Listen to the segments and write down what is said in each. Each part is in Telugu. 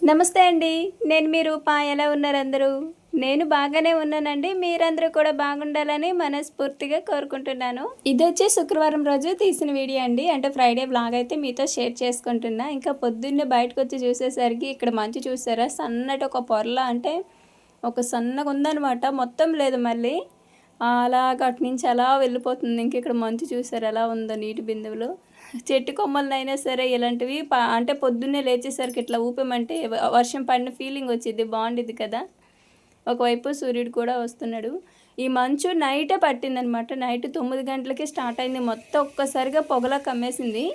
నమస్తే అండి. నేను మీ రూప. ఎలా ఉన్నారు అందరూ? నేను బాగానే ఉన్నానండి. మీరందరూ కూడా బాగుండాలని మనస్ఫూర్తిగా కోరుకుంటున్నాను. ఇదొచ్చి శుక్రవారం రోజు తీసిన వీడియో అండి. అంటే ఫ్రైడే వ్లాగ్ అయితే మీతో షేర్ చేసుకుంటున్నా. ఇంకా పొద్దున్నే బయటకొచ్చి చూసేసరికి ఇక్కడ మంచు చూసారా? సన్నటి ఒక పొరలా అంటే ఒక సన్నగా ఉందనమాట. మొత్తం లేదు మళ్ళీ. అలాగ అటు నుంచి అలా వెళ్ళిపోతుంది. ఇంక ఇక్కడ మంచు చూసారా ఎలా ఉందో నీటి బిందువులు. చెట్టు కొమ్మలనైనా సరే ఇలాంటివి అంటే పొద్దున్నే లేచేసరికి ఇట్లా ఊపామంటే వర్షం పడిన ఫీలింగ్ వచ్చిద్ది. బాగుండిద్ది కదా. ఒకవైపు సూర్యుడు కూడా వస్తున్నాడు. ఈ మంచు నైటే పట్టిందనమాట. నైట్ 9 గంటలకి స్టార్ట్ అయింది. మొత్తం ఒక్కసారిగా పొగలా కమ్మేసింది.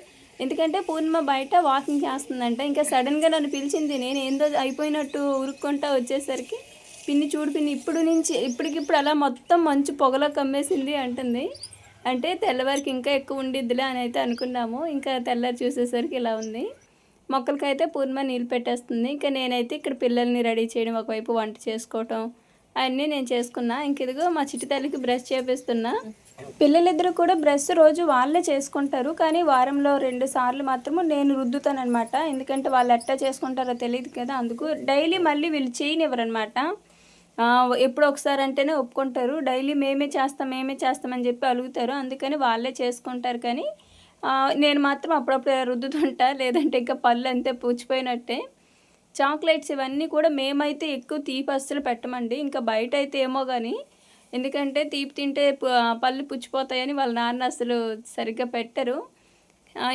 ఎందుకంటే పూర్ణిమ బయట వాకింగ్ చేస్తుందంట. ఇంకా సడన్గా నన్ను పిలిచింది. నేను ఏందో అయిపోయినట్టు ఉరుక్కుంటా వచ్చేసరికి పిన్ని చూడు పిన్ని ఇప్పుడు నుంచి ఇప్పటికిప్పుడు అలా మొత్తం మంచు పొగలా కమ్మేసింది అంటుంది. అంటే తెల్లవారికి ఇంకా ఎక్కువ ఉండిద్దిలే అని అయితే అనుకున్నాము. ఇంకా తెల్లారి చూసేసరికి ఇలా ఉంది. మొక్కలకైతే పూర్ణిమ నీళ్ళు పెట్టేస్తుంది. ఇంకా నేనైతే ఇక్కడ పిల్లల్ని రెడీ చేయడం, ఒకవైపు వంట చేసుకోవటం అవన్నీ నేను చేసుకున్నా. ఇంక ఇదిగో మా చిట్టి తల్లికి బ్రష్ చేపిస్తున్నా. పిల్లలిద్దరూ కూడా బ్రష్ రోజు వాళ్ళే చేసుకుంటారు. కానీ వారంలో 2 సార్లు మాత్రము నేను రుద్దుతానమాట. ఎందుకంటే వాళ్ళు ఎట్టా చేసుకుంటారో తెలియదు కదా. అందుకు డైలీ మళ్ళీ వీళ్ళు చేయనివ్వరనమాట. ఎప్పుడో ఒకసారి అంటేనే ఒప్పుకుంటారు. డైలీ మేమే చేస్తామని చెప్పి అలుగుతారు. అందుకని వాళ్ళే చేసుకుంటారు. కానీ నేను మాత్రం అప్పుడప్పుడు రుద్దుతుంటా. లేదంటే ఇంకా పళ్ళు అంతే పుచ్చిపోయినట్టే. చాక్లెట్స్ ఇవన్నీ కూడా మేమైతే ఎక్కువ తీపి అస్సలు పెట్టమండి. ఇంకా బయట అయితే ఏమో కానీ, ఎందుకంటే తీపి తింటే పళ్ళు పుచ్చిపోతాయని వాళ్ళ నాన్న అసలు సరిగ్గా పెట్టరు.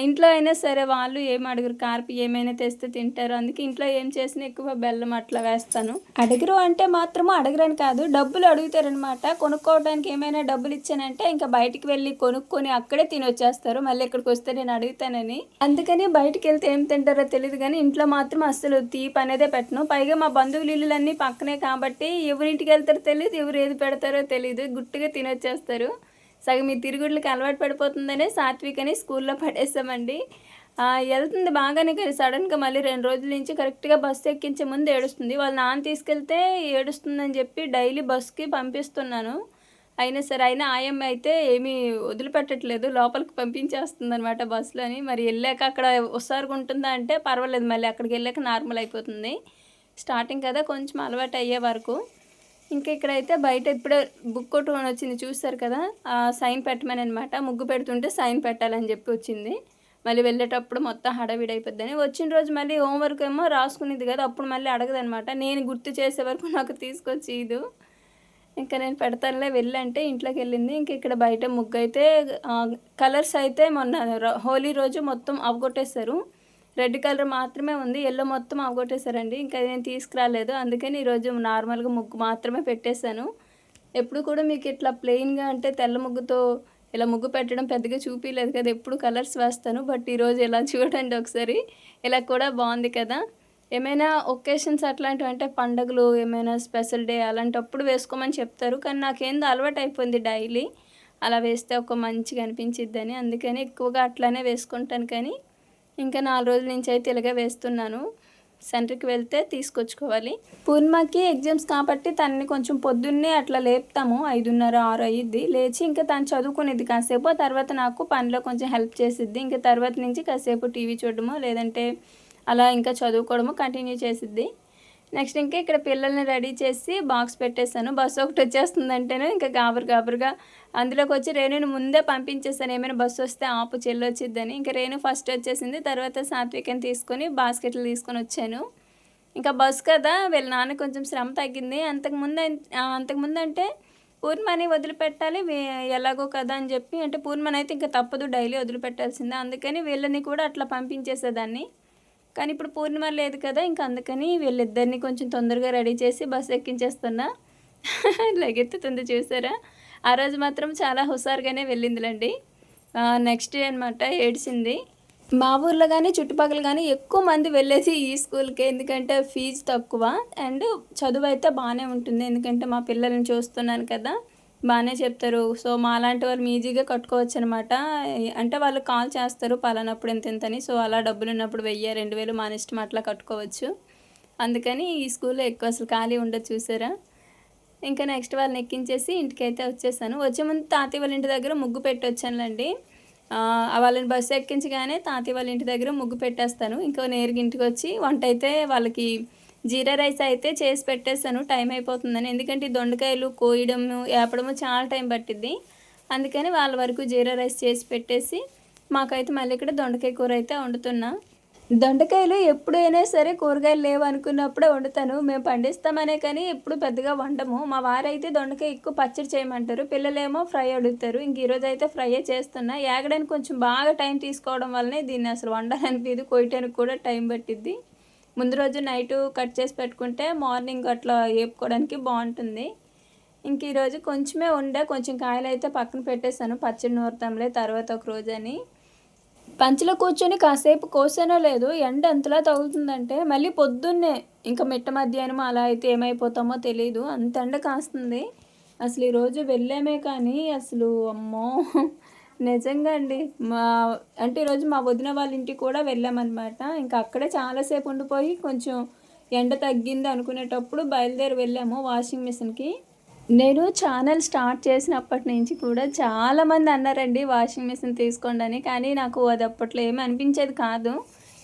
ఇంట్లో అయినా సరే వాళ్ళు ఏం అడగరు. కార్పి ఏమైనా తెస్తే తింటారు. అందుకే ఇంట్లో ఏం చేసినా ఎక్కువ బెల్లం అట్లా వేస్తాను. అడగరు అంటే మాత్రము అడగరని కాదు, డబ్బులు అడుగుతారనమాట. కొనుక్కోవడానికి ఏమైనా డబ్బులు ఇచ్చానంటే ఇంకా బయటికి వెళ్ళి కొనుక్కొని అక్కడే తినొచ్చేస్తారు. మళ్ళీ ఇక్కడికి వస్తే నేను అడుగుతానని. అందుకని బయటికి వెళ్తే ఏం తింటారో తెలియదు కానీ ఇంట్లో మాత్రం అస్సలు తీపి అనేదే పెట్టను. పైగా మా బంధువులు ఇల్లులన్నీ పక్కనే కాబట్టి ఎవరింటికి వెళ్తారో తెలియదు, ఎవరు ఏది పెడతారో తెలియదు. గుట్టుగా తినొచ్చేస్తారు. సగం ఈ తిరుగుళ్ళకి అలవాటు పడిపోతుందనే సాత్వికని స్కూల్లో పడేసామండి. వెళ్తుంది బాగానే, కానీ సడన్గా మళ్ళీ 2 రోజుల నుంచి కరెక్ట్గా బస్సు ఎక్కించే ముందు ఏడుస్తుంది. వాళ్ళ నాన్న తీసుకెళ్తే ఏడుస్తుందని చెప్పి డైలీ బస్కి పంపిస్తున్నాను. అయినా ఆయమ్మ అయితే ఏమీ వదిలిపెట్టట్లేదు. లోపలికి పంపించేస్తుంది అనమాట బస్సులోని. మరి వెళ్ళాక అక్కడ హుషారుగా ఉంటుందా అంటే పర్వాలేదు, మళ్ళీ అక్కడికి వెళ్ళాక నార్మల్ అయిపోతుంది. స్టార్టింగ్ కదా, కొంచెం అలవాటు అయ్యే వరకు. ఇంకా ఇక్కడైతే బయట ఇప్పుడే బుక్ ఒకటి వచ్చింది చూస్తారు కదా, సైన్ పెట్టమని అనమాట. ముగ్గు పెడుతుంటే సైన్ పెట్టాలని చెప్పి వచ్చింది. మళ్ళీ వెళ్ళేటప్పుడు మొత్తం హడావిడి అయిపోద్దని. వచ్చిన రోజు మళ్ళీ హోంవర్క్ ఏమో రాసుకునేది కదా, అప్పుడు మళ్ళీ అడగదనమాట. నేను గుర్తు చేసే వరకు నాకు తీసుకొచ్చి ఇది ఇంకా నేను పెడతానులే వెళ్ళంటే ఇంట్లోకి వెళ్ళింది. ఇంక ఇక్కడ బయట ముగ్గు అయితే కలర్స్ అయితే మొన్న హోలీ రోజు మొత్తం అవగొట్టేశారు. రెడ్ కలర్ మాత్రమే ఉంది, ఎల్లో మొత్తం అవగొట్టేశారండి. ఇంకా నేను తీసుకురాలేదు. అందుకని ఈరోజు నార్మల్గా ముగ్గు మాత్రమే పెట్టేశాను. ఎప్పుడు కూడా మీకు ఇట్లా ప్లెయిన్గా అంటే తెల్ల ముగ్గుతో ఇలా ముగ్గు పెట్టడం పెద్దగా చూపించలేదు కదా, ఎప్పుడు కలర్స్ వేస్తాను. బట్ ఈరోజు ఇలా చూడండి ఒకసారి, ఇలా కూడా బాగుంది కదా. ఏమైనా ఒకేషన్స్ అట్లాంటివి అంటే పండుగలు, ఏమైనా స్పెషల్ డే అలాంటప్పుడు వేసుకోమని చెప్తారు. కానీ నాకేందో అలవాటు అయిపోయింది డైలీ అలా వేస్తే ఒక మంచిగా అనిపించిద్దని. అందుకని ఎక్కువగా అట్లానే వేసుకుంటాను. కానీ ఇంకా 4 రోజుల నుంచి అయితే ఇలాగే వేస్తున్నాను. సెంటర్కి వెళ్తే తీసుకొచ్చుకోవాలి. పూర్ణిమకి ఎగ్జామ్స్ కాబట్టి తనని కొంచెం పొద్దున్నే అట్లా లేపుతాము. 5:30, 6 అయ్యిద్ది. లేచి ఇంకా తను చదువుకునేది కాసేపు. ఆ తర్వాత నాకు పనిలో కొంచెం హెల్ప్ చేసిద్ది. ఇంకా తర్వాత నుంచి కాసేపు టీవీ చూడడమో లేదంటే అలా ఇంకా చదువుకోవడమో కంటిన్యూ చేసిద్ది. నెక్స్ట్ ఇంకా ఇక్కడ పిల్లల్ని రెడీ చేసి బాక్స్ పెట్టేశాను. బస్సు ఒకటి వచ్చేస్తుందంటేనే ఇంకా గాబరుగా అందులోకి వచ్చి రేణుని ముందే పంపించేసాను. ఏమైనా బస్సు వస్తే ఆపు చెల్లి వచ్చిద్దని. ఇంకా రేణు ఫస్ట్ వచ్చేసింది. తర్వాత సాత్వికని తీసుకొని బాస్కెట్లు తీసుకొని వచ్చాను. ఇంకా బస్సు కదా, వీళ్ళ నాన్న కొంచెం శ్రమ తగ్గింది. అంతకుముందు అంటే పూర్ణిమని వదిలిపెట్టాలి ఎలాగో కదా అని చెప్పి, అంటే పూర్ణిమని అయితే ఇంకా తప్పదు, డైలీ వదిలిపెట్టాల్సిందే. అందుకని వీళ్ళని కూడా అట్లా పంపించేసేదాన్ని. కానీ ఇప్పుడు పూర్ణిమ లేదు కదా, ఇంకా అందుకని వీళ్ళిద్దరిని కొంచెం తొందరగా రెడీ చేసి బస్సు ఎక్కించేస్తున్నా. లెగెత్తుతుంది చూసారా. ఆ రోజు మాత్రం చాలా హుషారుగానే వెళ్ళిందిలేండి. నెక్స్ట్ డే అనమాట ఏడ్చింది. మా ఊర్లో కానీ చుట్టుపక్కల కానీ ఎక్కువ మంది వెళ్ళేసి ఈ స్కూల్కే, ఎందుకంటే ఫీజు తక్కువ అండ్ చదువు అయితే బాగానే ఉంటుంది. ఎందుకంటే మా పిల్లల్ని చూస్తున్నాను కదా, బాగానే చెప్తారు. సో మాలాంటి వాళ్ళు ఈజీగా కట్టుకోవచ్చు అనమాట. అంటే వాళ్ళు కాల్ చేస్తారు పలానప్పుడు ఇంతని. సో అలా డబ్బులు ఉన్నప్పుడు 1000, 2000 మన ఇష్టం అట్లా కట్టుకోవచ్చు. అందుకని ఈ స్కూల్లో ఎక్కువ అసలు ఖాళీ ఉండదు చూసారా. ఇంకా నెక్స్ట్ వాళ్ళని ఎక్కించేసి ఇంటికైతే వచ్చేసాను. వచ్చే ముందు తాతయ్య వాళ్ళ ఇంటి దగ్గర ముగ్గు పెట్టి వచ్చానులేండి. వాళ్ళని బస్సు ఎక్కించగానే తాతయ్య వాళ్ళ ఇంటి దగ్గర ముగ్గు పెట్టేస్తాను. ఇంకో నేరుగా ఇంటికి వచ్చి వంట అయితే వాళ్ళకి జీరా రైస్ అయితే చేసి పెట్టేస్తాను టైం అయిపోతుందని. ఎందుకంటే ఈ దొండకాయలు కోయడము ఏపడము చాలా టైం పట్టిద్ది. అందుకని వాళ్ళ వరకు జీరా రైస్ చేసి పెట్టేసి మాకైతే మళ్ళీ ఇక్కడ దొండకాయ కూర అయితే వండుతున్నా. దొండకాయలు ఎప్పుడైనా సరే కూరగాయలు లేవు అనుకున్నప్పుడే వండుతాను. మేము పండిస్తామనే కానీ ఎప్పుడు పెద్దగా వండము. మా వారైతే దొండకాయ ఎక్కువ పచ్చడి చేయమంటారు, పిల్లలేమో ఫ్రై అడుగుతారు. ఇంక ఈరోజు అయితే ఫ్రైయే చేస్తున్నా. ఏగడానికి కొంచెం బాగా టైం తీసుకోవడం వల్లనే దీన్ని అసలు వండాలనిపించదు, కొయ్యడానికి కూడా టైం పట్టిద్ది. ముందు రోజు నైటు కట్ చేసి పెట్టుకుంటే మార్నింగ్ అట్లా వేపుకోవడానికి బాగుంటుంది. ఇంక ఈరోజు కొంచెమే వండా, కొంచెం కాయలు అయితే పక్కన పెట్టేశాను, పచ్చడి నూరుతాంలే తర్వాత ఒక రోజు అని. పంచలో కూర్చొని కాసేపు కోసానో లేదు, ఎండ ఎంతలా తగులుతుందంటే మళ్ళీ పొద్దున్నే ఇంకా మిట్ట మధ్యాహ్నం అలా అయితే ఏమైపోతామో తెలియదు, అంత ఎండ కాస్తుంది. అసలు ఈరోజు వెళ్ళామే కానీ అసలు అమ్మో నిజంగా అండి. అంటే ఈరోజు మా వదిన వాళ్ళ ఇంటికి కూడా వెళ్ళామన్నమాట. ఇంకా అక్కడే చాలాసేపు ఉండిపోయి కొంచెం ఎండ తగ్గింది అనుకునేటప్పుడు బయలుదేరి వెళ్ళాము వాషింగ్ మిషన్కి. నేను ఛానల్ స్టార్ట్ చేసినప్పటి నుంచి కూడా చాలామంది అన్నారండి వాషింగ్ మిషన్ తీసుకోండి అని. కానీ నాకు అది అప్పట్లో ఏమీ అనిపించేది కాదు.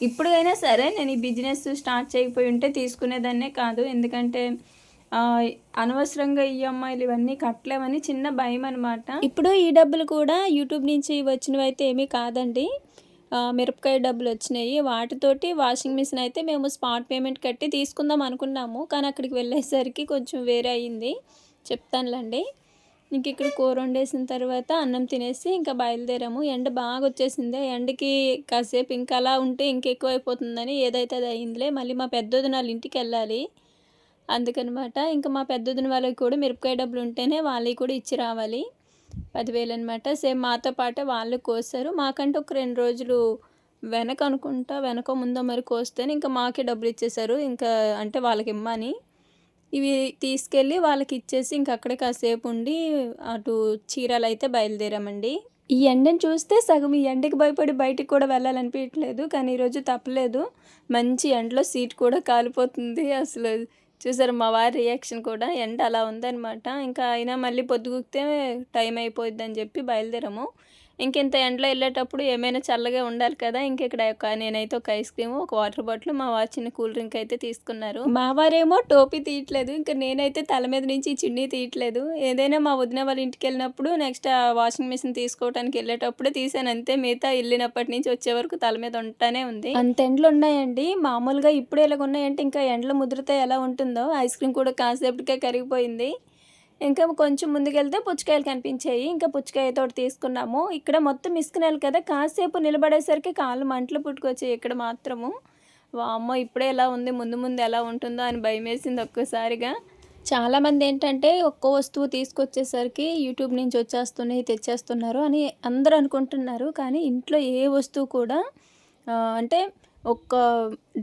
ఇప్పుడైనా సరే నేను ఈ బిజినెస్ స్టార్ట్ చేయకపోయి ఉంటే తీసుకునేదాన్నే కాదు. ఎందుకంటే అనవసరంగా ఈఎంఐలు ఇవన్నీ కట్టలేమని చిన్న భయం అనమాట. ఇప్పుడు ఈ డబ్బులు కూడా యూట్యూబ్ నుంచి వచ్చినవి అయితే ఏమీ కాదండి. మిరపకాయ డబ్బులు వచ్చినాయి, వాటితోటి వాషింగ్ మిషన్ అయితే మేము స్పాట్ పేమెంట్ కట్టి తీసుకుందాం అనుకున్నాము. కానీ అక్కడికి వెళ్ళేసరికి కొంచెం వేరే అయ్యింది, చెప్తానులేండి. ఇంక ఇక్కడ కూర వండేసిన తర్వాత అన్నం తినేసి ఇంకా బయలుదేరాము. ఎండ బాగా వచ్చేసింది. ఎండకి కాసేపు ఇంకా అలా ఉంటే ఇంకెక్కువ అయిపోతుందని ఏదైతే అది అయిందిలే. మళ్ళీ మా పెద్దొదిన వాళ్ళ ఇంటికి వెళ్ళాలి అందుకనమాట. ఇంకా మా పెద్దొదిన వాళ్ళకి కూడా మిరపకాయ డబ్బులు ఉంటేనే వాళ్ళకి కూడా ఇచ్చి రావాలి, 10,000 అనమాట. సేమ్ మాతో పాటే వాళ్ళు కోసారు. మాకంటే ఒక 2 రోజులు వెనక అనుకుంటా, వెనక ముందో మరి కోస్తేనే ఇంకా మాకే డబ్బులు ఇచ్చేసారు. ఇంకా అంటే వాళ్ళకి ఇమ్మని ఇవి తీసుకెళ్ళి వాళ్ళకి ఇచ్చేసి ఇంక అక్కడే కాసేపు ఉండి అటు చీరాలు అయితే బయలుదేరామండి. ఈ ఎండను చూస్తే సగం ఈ ఎండకి భయపడి బయటికి కూడా వెళ్ళాలనిపించట్లేదు. కానీ ఈరోజు తప్పలేదు, మంచి ఎండలో సీట్ కూడా కాలిపోతుంది. అసలు చూసారు మా వారి రియాక్షన్ కూడా, ఎండ అలా ఉందనమాట. ఇంకా అయినా మళ్ళీ పొద్దుగుకితే టైం అయిపోద్దని చెప్పి బయలుదేరాము. ఇంకెంత ఎండలో వెళ్ళేటప్పుడు ఏమైనా చల్లగా ఉండాలి కదా. ఇక్కడ నేనైతే ఒక ఐస్ క్రీము, ఒక వాటర్ బాటిల్, మా వారు చిన్న కూల్ డ్రింక్ అయితే తీసుకున్నారు. మా వారేమో టోపీ తీయట్లేదు, ఇంకా నేనైతే తల మీద నుంచి చున్నీ తీయట్లేదు. ఏదైనా మా వదిన వాళ్ళ ఇంటికి వెళ్ళినప్పుడు నెక్స్ట్ వాషింగ్ మిషన్ తీసుకోవడానికి వెళ్ళేటప్పుడే తీసాను అంతే. మిగతా వెళ్ళినప్పటి నుంచి వచ్చే వరకు తల మీద ఉంటానే ఉంది. అంత ఎండలు ఉన్నాయండి. మామూలుగా ఇప్పుడు ఎలాగ ఉన్నాయంటే ఇంకా ఎండలు ముదిరితే ఎలా ఉంటుందో. ఐస్ క్రీమ్ కూడా కాసేపటికే కరిగిపోయింది. ఇంకా కొంచెం ముందుకెళ్తే పుచ్చకాయలు కనిపించాయి. ఇంకా పుచ్చకాయ తోటి తీసుకున్నాము. ఇక్కడ మొత్తం ఇసుకనేలు కదా, కాసేపు నిలబడేసరికి కాళ్ళు మంటలు పుట్టుకొచ్చాయి ఇక్కడ మాత్రము. వామ్మో ఇప్పుడే ఎలా ఉంది, ముందు ముందు ఎలా ఉంటుందో అని భయం వేసింది ఒక్కసారిగా. చాలామంది ఏంటంటే ఒక్క వస్తువు తీసుకొచ్చేసరికి యూట్యూబ్ నుంచి వచ్చేస్తున్నాయి, తెచ్చేస్తున్నారు అని అందరూ అనుకుంటున్నారు. కానీ ఇంట్లో ఏ వస్తువు కూడా అంటే ఒక్క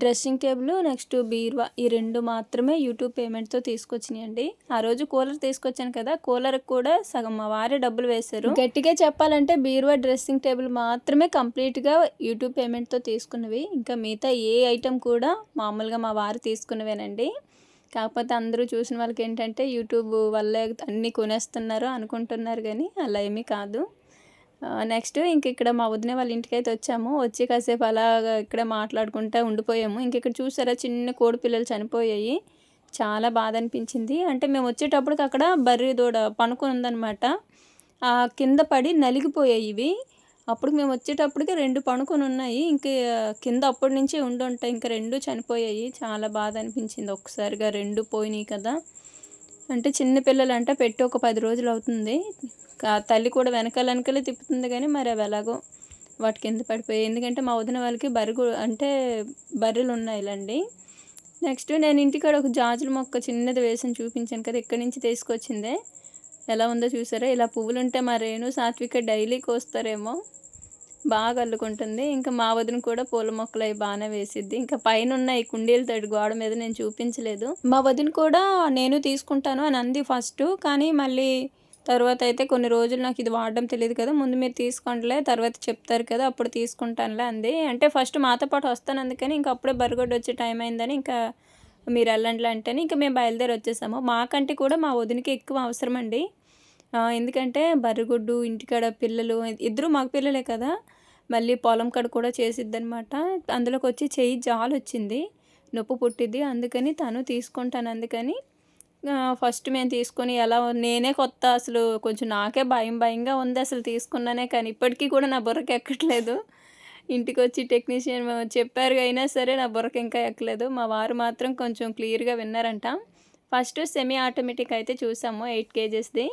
డ్రెస్సింగ్ టేబుల్, నెక్స్ట్ బీరువా, ఈ 2 మాత్రమే యూట్యూబ్ పేమెంట్తో తీసుకొచ్చినాయండి. ఆ రోజు కూలర్ తీసుకొచ్చాను కదా, కూలర్కి కూడా సగం మా వారే డబ్బులు వేశారు. గట్టిగా చెప్పాలంటే బీరువా, డ్రెస్సింగ్ టేబుల్ మాత్రమే కంప్లీట్గా యూట్యూబ్ పేమెంట్తో తీసుకున్నవి. ఇంకా మిగతా ఏ ఐటెం కూడా మామూలుగా మా వారు తీసుకున్నవేనండి. కాకపోతే అందరూ చూసిన వాళ్ళకి ఏంటంటే యూట్యూబ్ వల్లే అన్నీ కొనేస్తున్నారు అనుకుంటున్నారు, కానీ అలా ఏమీ కాదు. నెక్స్ట్ ఇక్కడ మా వదిన వాళ్ళ ఇంటికి అయితే వచ్చాము. వచ్చి కాసేపు అలాగా ఇక్కడ మాట్లాడుకుంటూ ఉండిపోయాము. ఇక్కడ చూసారా చిన్న కోడి పిల్లలు చనిపోయాయి, చాలా బాధ అనిపించింది. అంటే మేము వచ్చేటప్పటికి అక్కడ బర్రె దూడ పనుకొని ఉందన్నమాట. కింద పడి నలిగిపోయాయి ఇవి. అప్పుడు మేము వచ్చేటప్పటికి 2 పనుకొని ఉన్నాయి. కింద అప్పటి నుంచే ఉండుంటాయి. ఇంకా 2 చనిపోయాయి. చాలా బాధ అనిపించింది. ఒక్కసారిగా 2 పోయినాయి కదా. అంటే చిన్న పిల్లలు అంటే పెట్టి ఒక 10 రోజులు అవుతుంది. తల్లి కూడా వెనకాలే తిప్పుతుంది, కానీ మరి అవి ఎలాగో వాటి కింద పడిపోయాయి. ఎందుకంటే మా వదిన వాళ్ళకి బర్రెలు ఉన్నాయిలండి. నెక్స్ట్ నేను ఇంటికాడ ఒక జాజుల మొక్క చిన్నది వేసి చూపించాను కదా, ఇక్కడి నుంచి తీసుకొచ్చిందే. ఎలా ఉందో చూసారా. ఇలా పువ్వులు ఉంటే మరేను సాత్విక డైలీ కోస్తారేమో, బాగా అల్లుకుంటుంది. ఇంకా మా వదిన కూడా పూల మొక్కలు అవి బాగానే వేసిద్ది. ఇంకా పైన ఉన్న ఈ కుండీలతోటి గోడ మీద నేను చూపించలేదు. మా వదిన కూడా నేను తీసుకుంటాను అని అంది ఫస్ట్, కానీ మళ్ళీ తర్వాత అయితే కొన్ని రోజులు నాకు ఇది వాడడం తెలియదు కదా, ముందు మీరు తీసుకోండిలే తర్వాత చెప్తారు కదా అప్పుడు తీసుకుంటానులే అంది. అంటే ఫస్ట్ మాతో పాటు వస్తాను, అందుకని ఇంకా అప్పుడే బరిగొడ్డు వచ్చే టైం అయిందని ఇంకా మీరు వెళ్ళండిలే అంటేనే ఇంకా మేము బయలుదేరి వచ్చేసాము. మాకంటే కూడా మా వదినకి ఎక్కువ అవసరం అండి. ఎందుకంటే బర్రెగొడ్డు, ఇంటికాడ పిల్లలు ఇద్దరు మగ పిల్లలే కదా! మళ్ళీ పొలం కాడ కూడా చేసిద్దనమాట. అందులోకొచ్చి చెయ్యి జాలొచ్చింది. నొప్పి పుట్టిద్ది. అందుకని తను తీసుకుంటాను అందుకని ఫస్ట్ మేము తీసుకొని ఎలా నేనే కొత్త అసలు కొంచెం నాకే భయంగా ఉంది అసలు తీసుకున్నానే కానీ ఇప్పటికీ కూడా నా బుర్రకి ఎక్కట్లేదు. ఇంటికొచ్చి టెక్నీషియన్ చెప్పారు అయినా సరే నా బుర్రకి ఇంకా ఎక్కలేదు. మా వారు మాత్రం కొంచెం క్లియర్‌గా విన్నారంట. ఫస్ట్ సెమీ ఆటోమేటిక్ అయితే చూసాము 8 కేజెస్‌ది.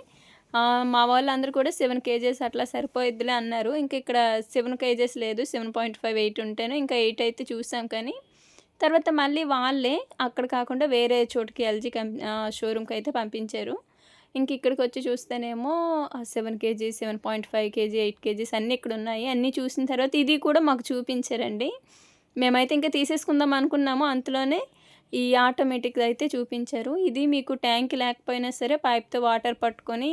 మా వాళ్ళందరూ కూడా 7 కేజెస్ అట్లా సరిపోయిద్దిలే అన్నారు. ఇంక ఇక్కడ 7 కేజెస్ లేదు. 7.5, 8 ఉంటేనే ఇంకా 8 అయితే చూసాం కానీ తర్వాత మళ్ళీ వాళ్ళే అక్కడ కాకుండా వేరే చోటుకి ఎల్‌జీ షోరూమ్‌కి అయితే పంపించారు. ఇంక ఇక్కడికొచ్చి చూస్తేనేమో 7 కేజీ, 7.5 కేజీ, 8 కేజీస్ అన్నీ ఇక్కడున్నాయి. అన్నీ చూసిన తర్వాత ఇది కూడా మాకు చూపించారండి. మేమైతే ఇంకా తీసేసుకుందాం అనుకున్నాము. అంతలోనే ఈ ఆటోమేటిక్‌ది అయితే చూపించారు. ఇది మీకు ట్యాంక్ లేకపోయినా సరే పైప్‌తో వాటర్ పట్టుకొని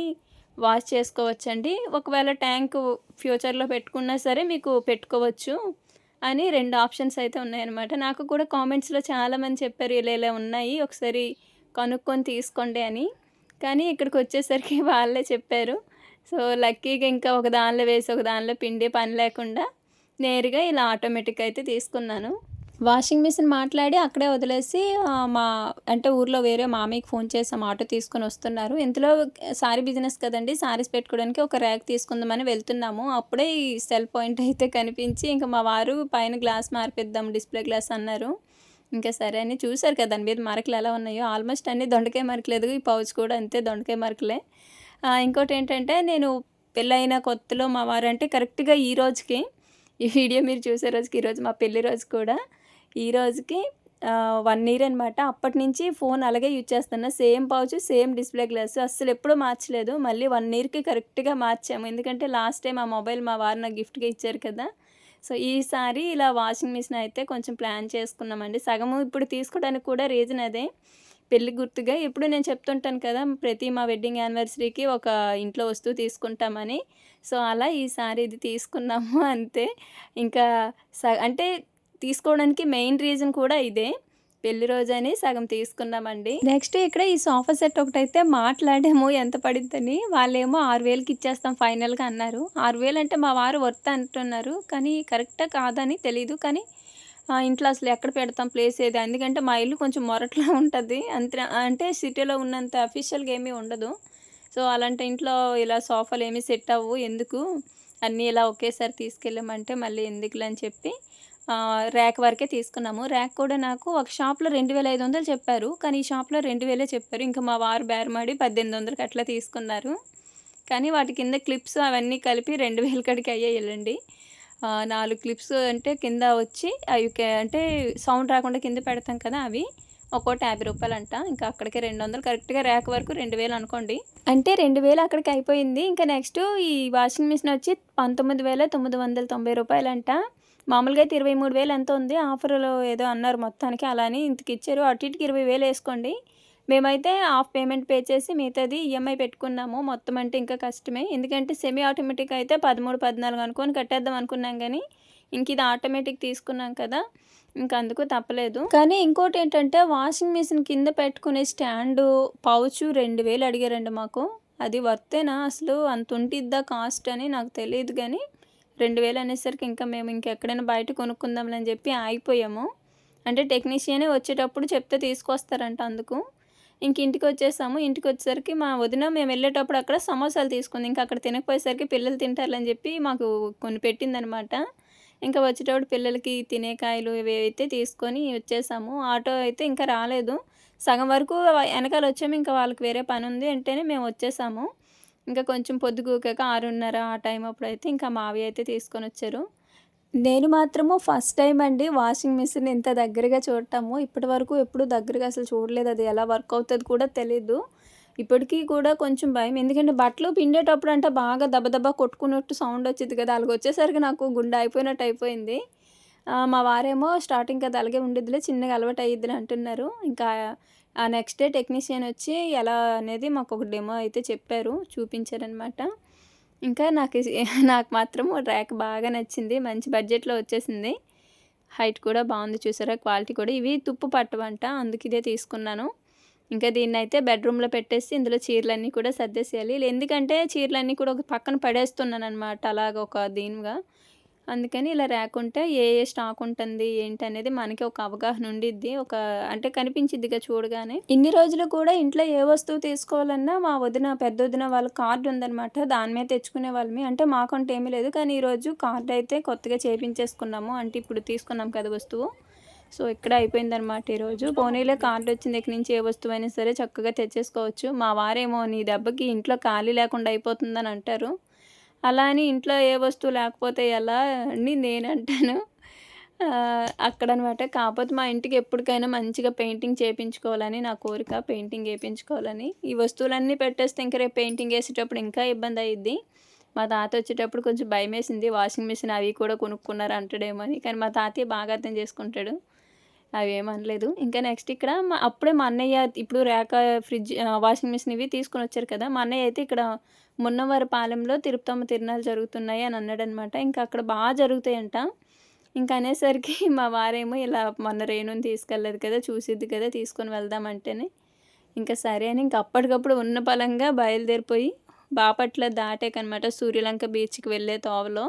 వాష్ చేసుకోవచ్చండి. ఒకవేళ ట్యాంకు ఫ్యూచర్‌లో పెట్టుకున్నా సరే మీకు పెట్టుకోవచ్చు అని 2 ఆప్షన్స్ అయితే ఉన్నాయన్నమాట. నాకు కూడా కామెంట్స్‌లో చాలామంది చెప్పారు ఇలా ఉన్నాయి. ఒకసారి కనుక్కొని తీసుకోండి అని. కానీ ఇక్కడికొచ్చేసరికి వాళ్ళే చెప్పారు. సో, లక్కీగా ఇంకా ఒక దానిలో వేసి, ఒక దానిలో పిండే పని లేకుండా నేరుగా ఇలా ఆటోమేటిక్ అయితే తీసుకున్నాను. వాషింగ్ మిషన్ మాట్లాడి అక్కడే వదిలేసి మా అంటే ఊర్లో వేరే మామయ్యకి ఫోన్ చేసాం ఆటో తీసుకొనొస్తున్నారు. ఇంతలో సారీ బిజినెస్ కదండీ! సారీస్ పెట్టుకోవడానికి ఒక ర్యాక్ తీసుకుందామని వెళ్తున్నాము. అప్పుడే ఈ సెల్ పాయింట్ అయితే కనిపించి ఇంక మా వారు పైన గ్లాస్ మార్పిద్దాం డిస్‌ప్లే గ్లాస్ అన్నారు. ఇంకా సరే అని చూసారు కదా! దాని మీద మరకలు ఎలా ఉన్నాయో ఆల్మోస్ట్ అన్నీ దొండకాయ మరకలేదు. ఈ పౌచ్ కూడా అంతే దొండకాయ మరకలే. ఇంకోటేంటంటే నేను పెళ్ళైన కొత్తలో మా వారంటే కరెక్ట్‌గా ఈ రోజుకి ఈ వీడియో మీరు చూసే రోజుకి ఈరోజు మా పెళ్లి రోజు కూడా ఈ రోజుకి 1 ఇయర్ అనమాట. అప్పటినుంచి ఫోన్ అలాగే యూజ్ చేస్తున్నా. Same pouch, same display glass అస్సలెప్పుడూ మార్చలేదు. మళ్ళీ 1 ఇయర్‌కి కరెక్ట్‌గా మార్చాము. ఎందుకంటే లాస్ట్ టైమ్ ఆ మొబైల్ మా వారు నాకు గిఫ్ట్‌గా ఇచ్చారు కదా! సో, ఈసారి ఇలా వాషింగ్ మిషన్ అయితే కొంచెం ప్లాన్ చేసుకున్నామండి. సగము ఇప్పుడు తీసుకోవడానికి కూడా రీజన్ అదే. పెళ్లి గుర్తుగా ఎప్పుడు నేను చెప్తుంటాను కదా! ప్రతి మా వెడ్డింగ్ యానివర్సరీకి ఒక ఇంట్లో వస్తువు తీసుకుంటామని. సో, అలా ఈసారి ఇది తీసుకున్నాము అంతే. ఇంకా అంటే తీసుకోవడానికి మెయిన్ రీజన్ కూడా ఇదే. పెళ్లి రోజని సగం తీసుకున్నామండి. నెక్స్ట్ ఇక్కడ ఈ సోఫా సెట్ ఒకటైతే మాట్లాడాము ఎంత పడిద్దని. వాళ్ళేమో 6,000కి ఇచ్చేస్తాం ఫైనల్‌గా అన్నారు. 6,000 అంటే మా వారు వర్త్ అంటున్నారు. కానీ కరెక్టా కాదని తెలీదు. కానీ ఇంట్లో అసలు ఎక్కడ పెడతాం ప్లేస్ ఏది? ఎందుకంటే మా ఇల్లు కొంచెం మొరట్లో ఉంటది. అంటే సిటీలో ఉన్నంత అఫీషియల్‌గా ఏమీ ఉండదు. సో, అలాంటి ఇంట్లో ఇలా సోఫాలేమీ సెట్ అవ్వవు. ఎందుకు అన్నీ ఇలా ఒకేసారి తీసుకెళ్ళామంటే మళ్ళీ ఎందుకులే అని చెప్పి ర్యాక్ వరకే తీసుకున్నాము. ర్యాక్ కూడా నాకు ఒక షాప్‌లో 2,500 చెప్పారు. కానీ ఈ షాప్‌లో 2,000 చెప్పారు. ఇంకా మా వారు బేరమాడి 1800కి అట్లా తీసుకున్నారు. కానీ వాటి కింద క్లిప్స్ అవన్నీ కలిపి 2,000 కాడికి అయ్యాయండి. 4 క్లిప్స్ అంటే కింద వచ్చి అవి అంటే సౌండ్ రాకుండా కింద పెడతాం కదా! అవి ఒక్కోటి రూ. 50 ఇంకా అక్కడికే 200 కరెక్ట్‌గా ర్యాక్ వరకు 2,000 అనుకోండి. అంటే 2,000 అక్కడికి అయిపోయింది. ఇంకా నెక్స్ట్ ఈ వాషింగ్ మిషన్ వచ్చి రూ. 19,990 మామూలుగా అయితే 23,000 ఎంతో ఉంది. ఆఫర్‌లో ఏదో అన్నారు మొత్తానికి అలా అని ఇంతకిచ్చారు. అటు ఇటుకి 20,000 ఏసుకోండి. మేమైతే హాఫ్ పేమెంట్ పే చేసి మిగతాది ఈఎంఐ పెట్టుకున్నాము. మొత్తం అంటే ఇంకా కష్టమే. ఎందుకంటే సెమీ ఆటోమేటిక్ అయితే 13, 14 అనుకోని కట్టేద్దాం అనుకున్నాం గానీ, ఇంక ఇది ఆటోమేటిక్ తీసుకున్నాం కదా! ఇంక అందుకు తప్పలేదు. కానీ ఇంకోటేంటంటే వాషింగ్ మిషన్ కింద పెట్టుకునే స్టాండు, పౌచు 2,000 అడిగారండి మాకు. అది వర్తేనా అసలు? అంత ఉంటిద్దా కాస్ట్ అని నాకు తెలీదు గానీ 2,000 అనేసరికి ఇంకా మేము ఇంకెక్కడైనా బయట కొనుక్కుందాంలే అని చెప్పి ఆగిపోయాము. అంటే టెక్నీషియనే వచ్చేటప్పుడు చెప్తే తీసుకొస్తారంట అందుకు. ఇంక ఇంటికొచ్చేసాము. ఇంటికొచ్చేసరికి మా వదిన మేమెళ్ళేటప్పుడు అక్కడ సమోసాలు తీసుకుంది. ఇంక అక్కడ తినకపోయేసరికి పిల్లలు తింటారులే అని చెప్పి మాకు కొన్ని పెట్టిందనమాట. ఇంకా వచ్చేటప్పుడు పిల్లలకి తినే కాయలు ఇవైతే తీసుకొని వచ్చేసాము. ఆటో అయితే ఇంకా రాలేదు. సగం వరకు ఎనకాల వచ్చాము. ఇంకా వాళ్ళకి వేరే పనుంది అంటేనే మేము వచ్చేసాము. ఇంకా కొంచెం పొద్దుగూకాక 6:30 ఆ టైం అప్పుడైతే ఇంకా మావయ్య అయితే తీసుకొనొచ్చారు. నేను మాత్రము ఫస్ట్ టైమ్ అండి వాషింగ్ మిషన్ ఇంత దగ్గరగా చూడటము. ఇప్పటివరకు ఎప్పుడు దగ్గరగా అసలు చూడలేదు. అది ఎలా వర్క్ అవుతది కూడా తెలీదు. ఇప్పటికీ కూడా కొంచెం భయం. ఎందుకంటే బట్టలు పిండేటప్పుడు అంటే బాగా దబ దబ కొట్టుకున్నట్టు సౌండ్ వచ్చిద్ది కదా! అలాగొచ్చేసరికి నాకు గుండె అయిపోయినట్టు అయిపోయింది. మా వారేమో స్టార్టింగ్ కదా అలాగే ఉండిద్దిలే చిన్నగా అలవాటు అయ్యిద్దిలే అంటున్నారు. ఇంకా నెక్స్ట్ డే టెక్నీషియన్ వచ్చి ఎలా అనేది మాకు ఒక డెమో అయితే చెప్పారు. చూపించారనమాట. ఇంకా నాకు మాత్రం ర్యాక్ బాగా నచ్చింది. మంచి బడ్జెట్‌లో వచ్చేసింది. హైట్ కూడా బాగుంది చూసారా? క్వాలిటీ కూడా ఇవి తుప్పు పట్టవంట. అందుకు ఇదే తీసుకున్నాను. ఇంకా దీన్నైతే బెడ్రూమ్‌లో పెట్టేసి ఇందులో చీరలన్నీ కూడా సర్దేసేయాలి. ఎందుకంటే చీరలన్నీ కూడా ఒక పక్కన పడేస్తున్నాననమాట అలాగ ఒక దీనిగా. అందుకని ఇలా ర్యాక్ ఉంటే ఏ ఏ స్టాక్ ఉంటుంది ఏంటనేది మనకి ఒక అవగాహన ఉండిద్ది. అంటే కనిపించిద్దిగా చూడగానే. ఇన్ని రోజులు కూడా ఇంట్లో ఏ వస్తువు తీసుకోవాలన్నా మా పెద్దొదిన వాళ్ళ కార్డ్ ఉందనమాట. దాని మీద తెచ్చుకునేవాళ్ళమి. అంటే మాకంటూ ఏమీ లేదు. కానీ ఈరోజు కార్డ్ అయితే కొత్తగా చేపించేసుకున్నాము. అంటే ఇప్పుడు తీసుకున్నాం కదా వస్తువు. సో, ఇక్కడ అయిపోయిందనమాట ఈరోజు. పోనీలే కార్డ్ వచ్చిన దగ్గర నుంచి ఏ వస్తువైనా సరే చక్కగా తెచ్చేసుకోవచ్చు. మా వారేమో నీ దెబ్బకి ఇంట్లో ఖాళీ లేకుండా అయిపోతుందని అంటారు. అలా అని ఇంట్లో ఏ వస్తువు లేకపోతే ఎలా అని నేనంటాను. అక్కడనమాట. కాపోతే మా ఇంటికి ఎప్పటికైనా మంచిగా పెయింటింగ్ చేపించుకోవాలని నా కోరిక. పెయింటింగ్ ఏపించుకోవాలని. ఈ వస్తువులన్నీ పెట్టేస్తే ఇంక రేపు పెయింటింగ్ ఏసేటప్పుడు ఇంకా ఇబ్బంది అయ్యిద్ది. మా తాత వచ్చేటప్పుడు కొంచెం భయమేసింది. వాషింగ్ మిషన్ అవి కూడా కొనుక్కున్నారు అంటాడేమో అని. కానీ మా తాతయ్య బాగా అర్థం చేసుకుంటాడు. అవేమనలేదు. ఇంకా నెక్స్ట్ ఇక్కడ అప్పుడే మా అన్నయ్య ఇప్పుడు వాషింగ్ మిషన్ ఇవి తీసుకొనొచ్చారు కదా! మా అన్నయ్య అయితే ఇక్కడ మున్నవరపాలెంలో తిరుపతమ్మ తిరునాళ్ళు జరుగుతున్నాయి అని అన్నాడనమాట. ఇంకా అక్కడ జరుగుతాయంట. ఇంక అనేసరికి మా వారేమో ఇలా మొన్న రేణుని తీసుకెళ్ళలేదు కదా! చూసిద్ది కదా! తీసుకొని వెళ్దామంటేనే ఇంకా సరే అని ఇంక అప్పటికప్పుడు ఉన్న పలంగా బయలుదేరిపోయి బాపట్ల దాటాకనమాట సూర్యలంక బీచ్‌కి వెళ్ళే తోవలో.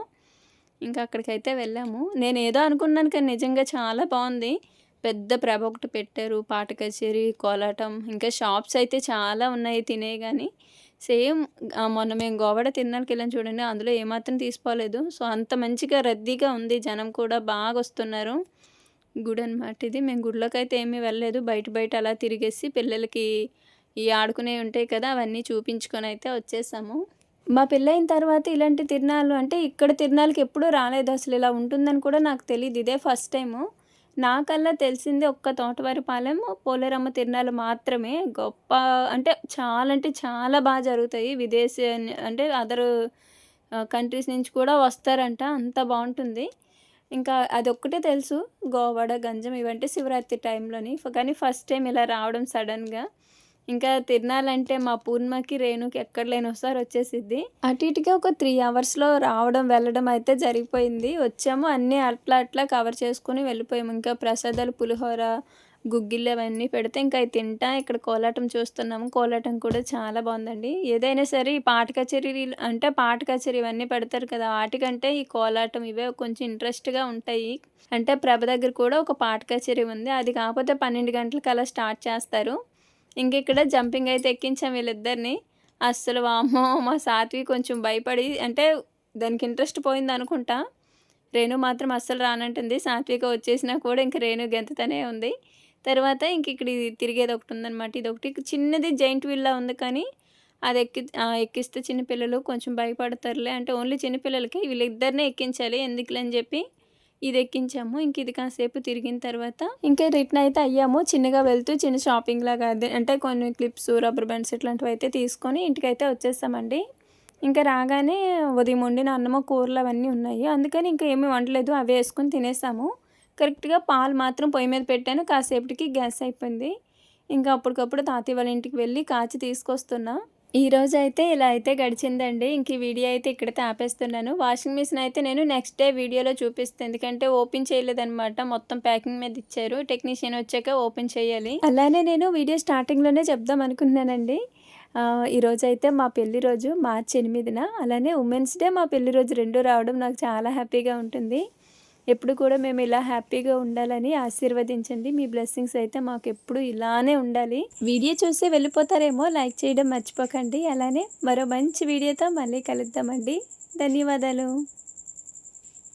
ఇంకా అక్కడికైతే వెళ్ళాము. నేనేదో అనుకున్నాను కానీ నిజంగా చాలా బావుంది. పెద్ద ప్రభ ఒకటి పెట్టారు. పాట కచేరీ, కోలాటం ఇంకా షాప్స్ అయితే చాలా ఉన్నాయి తినేయి గానీ. సేమ్ మొన్న మేము గోవాడ తిరునాళ్ళకెళ్ళాం చూడండి. అందులో ఏమాత్రం తీసిపోలేదు. సో, అంత మంచిగా రద్దీగా ఉంది. జనం కూడా బాగొస్తున్నారు. గుడనమాట ఇది. మేము గుడిలోకైతే ఏమీ వెళ్ళలేదు. బయట అలా తిరిగేసి పిల్లలకి ఈ ఆడుకునేవి ఉంటాయి కదా! అవన్నీ చూపించుకొనైతే వచ్చేసాము. మా పెళ్ళైన తర్వాత ఇలాంటి తిరునాళ్ళు అంటే ఇక్కడ తిరునాళ్ళకి ఎప్పుడూ రాలేదు. అసలు ఇలా ఉంటుందని కూడా నాకు తెలీదు. ఇదే ఫస్ట్ టైము. నాకల్లా తెలిసింది ఒక్క తోటవారిపాలెం, పోలేరమ్మ తిరునాళ్ళు మాత్రమే. అంటే చాలా జరుగుతాయి. అంటే అదర్ కంట్రీస్ నుంచి కూడా వస్తారంట. అంత బావుంటుంది. ఇంకా అదొక్కటే తెలుసు. గోవాడ, గంజం ఇవంటే శివరాత్రి టైంలోని. కానీ ఫస్ట్ టైం ఇలా రావడం సడన్‌గా. ఇంకా తిరునాళ్ళంటే మా పూర్ణిమకి, రేణుకి ఎక్కడ లేనోసారి వచ్చేసిద్ది. అటు ఇటుగా ఒక 3 అవర్స్‌లో రావడం, వెళ్ళడం అయితే జరిగిపోయింది. వచ్చాము అన్నీ అట్లా కవర్ చేసుకొని వెళ్ళిపోయాము. ఇంకా ప్రసాదాలు పులిహోర, గుగ్గిళ్ళు అవన్నీ పెడితే ఇంకా అయి తింటా ఇక్కడ కోలాటం చూస్తున్నాము. కోలాటం కూడా చాలా బావుందండి. ఏదైనా సరే ఈ పాట కచేరీ ఇవన్నీ పెడతారు కదా! వాటికంటే ఈ కోలాటం ఇవే కొంచెం ఇంట్రెస్ట్‌గా ఉంటాయి. అంటే ప్రభ దగ్గర కూడా ఒక పాట కచేరీ ఉంది. అది కాకపోతే 12 గంటలకి అలా స్టార్ట్ చేస్తారు. ఇంకిక్కడ జంపింగ్ అయితే ఎక్కించాం వీళ్ళిద్దరిని. అస్సలు వామ్మో! మా సాత్విక్ కొంచెం భయపడి అంటే దానికి ఇంట్రెస్ట్ పోయిందనుకుంటా. రేణు మాత్రం అస్సలు రానంటుంది. సాత్విక వచ్చేసినా కూడా ఇంక రేణు గెంతుతూనే ఉంది. తర్వాత ఇక్కడ ఇది తిరిగేదొకటుందనమాట. ఇదొకటి చిన్నది జెయింట్ వీల్‌లా ఉంది కానీ అది ఎక్కిస్తే చిన్న పిల్లలు కొంచెం భయపడతారులే. అంటే ఓన్లీ చిన్న పిల్లలకి వీళ్ళిద్దరినే ఎక్కించాలి. ఎందుకులే అని చెప్పి ఇది ఎక్కించాము. ఇది కాసేపు తిరిగిన తర్వాత ఇంకా రిటర్న్ అయితే అయ్యాము. చిన్నగా వెళ్తూ చిన్న షాపింగ్ లాగా అంటే కొన్ని క్లిప్స్, రబ్బర్ బ్యాండ్స్ ఇట్లాంటివైతే తీసుకొని ఇంటికైతే వచ్చేసామండి. ఇంకా రాగానే ఉదయం వండిన అన్నము, కూరలు అవన్నీ ఉన్నాయి. అందుకని ఇంకా ఏమీ వండలేదు. అవే వేసుకొని తినేసాము. కరెక్ట్‌గా పాలు మాత్రం పొయ్యి మీద పెట్టాను. కాసేపటికి గ్యాస్ అయిపోయింది. ఇంకా అప్పటికప్పుడు తాతయ్య వాళ్ళ ఇంటికి వెళ్ళి కాచి తీసుకొస్తున్నా. ఈరోజైతే ఇలా అయితే గడిచిందండి. ఈ వీడియో అయితే ఇక్కడితో ఆపేస్తున్నాను. వాషింగ్ మిషన్ అయితే నేను నెక్స్ట్ డే వీడియోలో చూపిస్తాను. ఎందుకంటే ఓపెన్ చేయలేదనమాట. మొత్తం ప్యాకింగ్ మీద ఇచ్చారు. టెక్నీషియన్ వచ్చాక ఓపెన్ చేయాలి. అలానే నేను వీడియో స్టార్టింగ్‌లోనే చెప్దాం అనుకున్నానండి. ఈరోజైతే మా పెళ్లి రోజు మార్చి 8న. అలానే ఉమెన్స్ డే, మా పెళ్లి రోజు 2 రావడం నాకు చాలా హ్యాపీగా ఉంటుంది. ఎప్పుడు కూడా మేము ఇలా హ్యాపీగా ఉండాలని ఆశీర్వదించండి. మీ బ్లెస్సింగ్స్ అయితే మాకెప్పుడు ఇలానే ఉండాలి. వీడియో చూసి వెళ్ళిపోతారేమో, లైక్ చేయడం మర్చిపోకండి. అలానే మరో మంచి వీడియోతో మళ్ళీ కలుద్దామండి. ధన్యవాదాలు.